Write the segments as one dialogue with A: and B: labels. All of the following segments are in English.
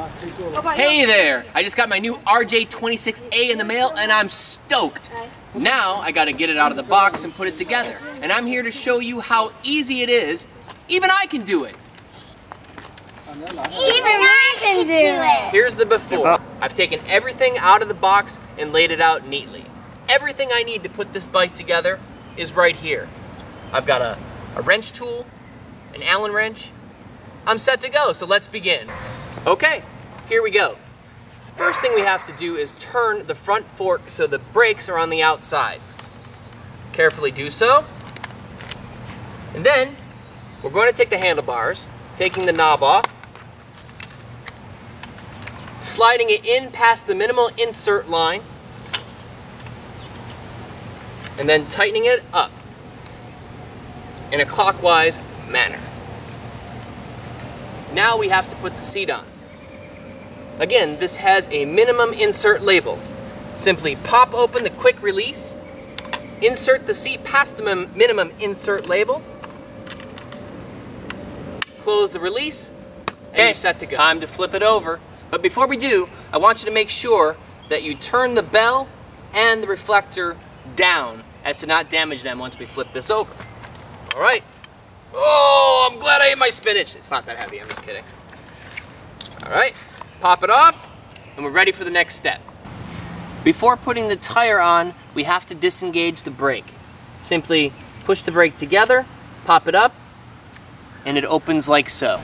A: Hey there! I just got my new RJ26A in the mail and I'm stoked! Now I gotta get it out of the box and put it together. And I'm here to show you how easy it is. Even I can do it!
B: Even I can do it!
A: Here's the before. I've taken everything out of the box and laid it out neatly. Everything I need to put this bike together is right here. I've got a wrench tool, an Allen wrench. I'm set to go, so let's begin. Okay, here we go. The first thing we have to do is turn the front fork so the brakes are on the outside. Carefully do so. And then, we're going to take the handlebars, taking the knob off, sliding it in past the minimal insert line, and then tightening it up in a clockwise manner. Now we have to put the seat on. Again, this has a minimum insert label. Simply pop open the quick release, insert the seat past the minimum insert label, close the release, and you're set to go. It's time to flip it over. But before we do, I want you to make sure that you turn the bell and the reflector down as to not damage them once we flip this over. All right. Oh, I'm glad I ate my spinach. It's not that heavy, I'm just kidding. All right, pop it off, and we're ready for the next step. Before putting the tire on, we have to disengage the brake. Simply push the brake together, pop it up, and it opens like so.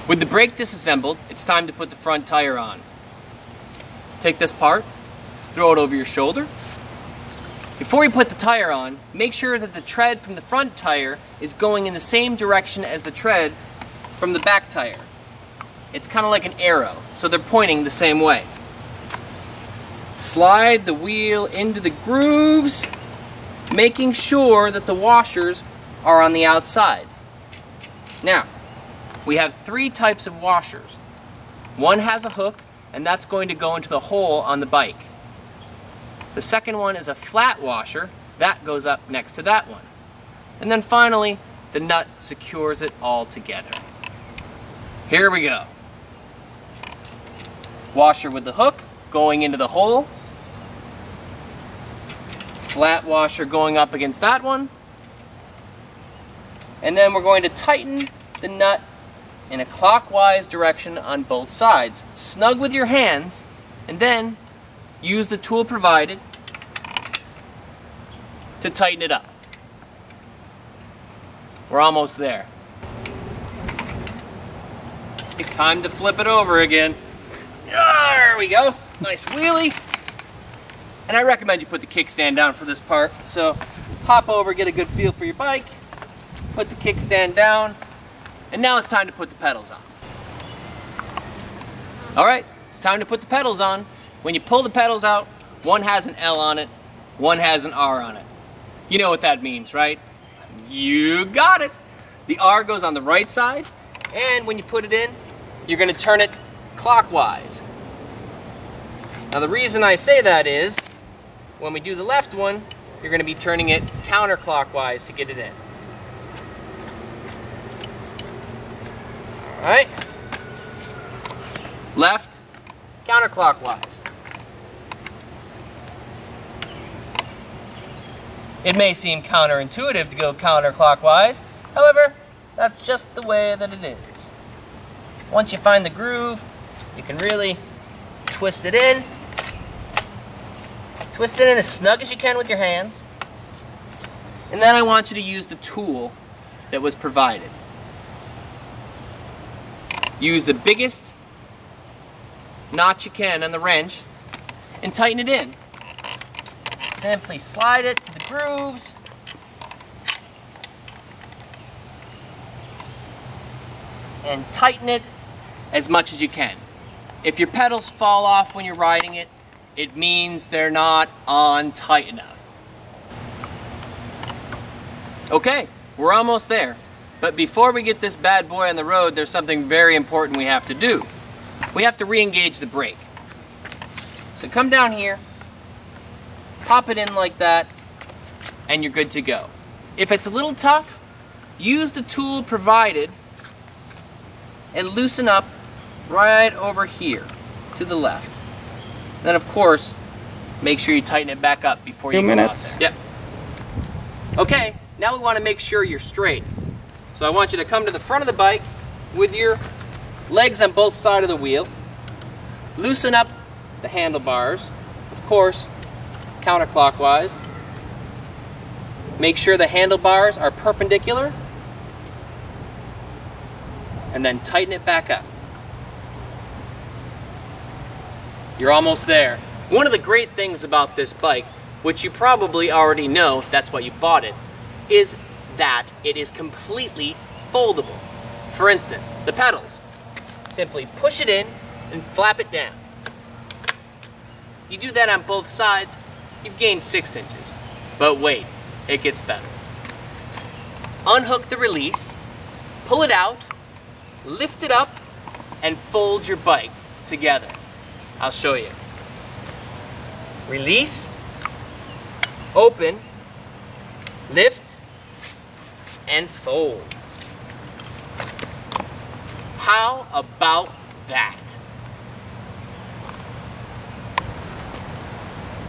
A: With the brake disassembled, it's time to put the front tire on. Take this part, throw it over your shoulder. Before you put the tire on, make sure that the tread from the front tire is going in the same direction as the tread from the back tire. It's kind of like an arrow, so they're pointing the same way. Slide the wheel into the grooves, making sure that the washers are on the outside. Now, we have 3 types of washers. One has a hook, and that's going to go into the hole on the bike. The second one is a flat washer, that goes up next to that one. And then finally, the nut secures it all together. Here we go. Washer with the hook going into the hole. Flat washer going up against that one. And then we're going to tighten the nut in a clockwise direction on both sides. Snug with your hands, and then use the tool provided to tighten it up. We're almost there. Time to flip it over again. There we go. Nice wheelie. And I recommend you put the kickstand down for this part. So hop over, get a good feel for your bike, put the kickstand down, and now it's time to put the pedals on. All right, it's time to put the pedals on. When you pull the pedals out, one has an L on it, one has an R on it. You know what that means, right? You got it. The R goes on the right side, and when you put it in, you're going to turn it clockwise. Now the reason I say that is, when we do the left one, you're going to be turning it counterclockwise to get it in. All right. Left, counterclockwise. It may seem counterintuitive to go counterclockwise, however, that's just the way that it is. Once you find the groove, you can really twist it in. Twist it in as snug as you can with your hands. And then I want you to use the tool that was provided. Use the biggest notch you can on the wrench and tighten it in. Simply slide it to the grooves. And tighten it as much as you can. If your pedals fall off when you're riding it, it means they're not on tight enough. Okay, we're almost there. But before we get this bad boy on the road, there's something very important we have to do. We have to re-engage the brake. So come down here, pop it in like that, and you're good to go. If it's a little tough, use the tool provided and loosen up right over here to the left. Then of course, make sure you tighten it back up before you go out there. Yep. Okay, now we want to make sure you're straight. So I want you to come to the front of the bike with your legs on both sides of the wheel. Loosen up the handlebars, of course, counterclockwise. Make sure the handlebars are perpendicular. And then tighten it back up. You're almost there. One of the great things about this bike, which you probably already know, that's why you bought it, is that it is completely foldable. For instance, the pedals. Simply push it in and flap it down. You do that on both sides, you've gained 6 inches. But wait, it gets better. Unhook the release, pull it out, lift it up, and fold your bike together. I'll show you. Release, open, lift, and fold. How about that?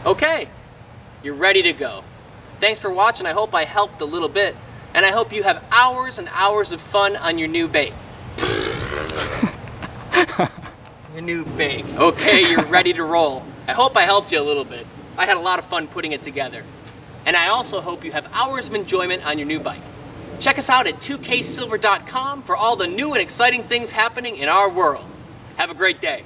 A: Okay, you're ready to go. Thanks for watching. I hope I helped a little bit, and I hope you have hours and hours of fun on your new bike. Your new bike. Okay, you're ready to roll. I hope I helped you a little bit. I had a lot of fun putting it together. And I also hope you have hours of enjoyment on your new bike. Check us out at 2ksilver.com for all the new and exciting things happening in our world. Have a great day.